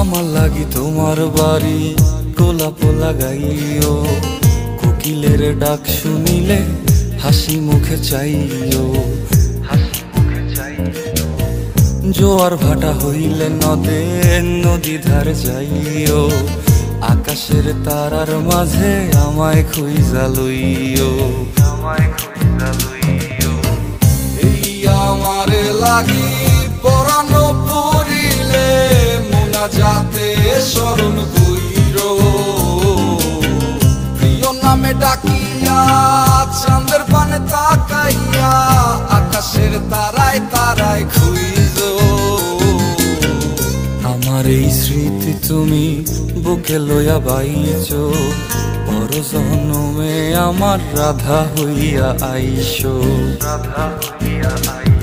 আমার লাগি তোমার বাড়ি গোলাপ লাগাইও, কোকিলের ডাক শুনিলে হাসি মুখে চাইও, জোয়ার ভাটা হইলে নদে নদী ধার যাইও, আকাশের তারার মাঝে আমায় খুঁজা লইও, এই আমারে লাগি পরানো পড়িলে মুনাজাতে স্মরণ কইরো, প্রিয় নামে ডাকিয়া চাঁদের পানে তাকাইয়া আকাশের তারায় তারায় খুঁজো। আমার এই স্মৃতি তুমি বুকে লইয়া বাইছো, পর জন্মে আমার রাধা হইয়া আইসো, রাধা হইয়া আইসো।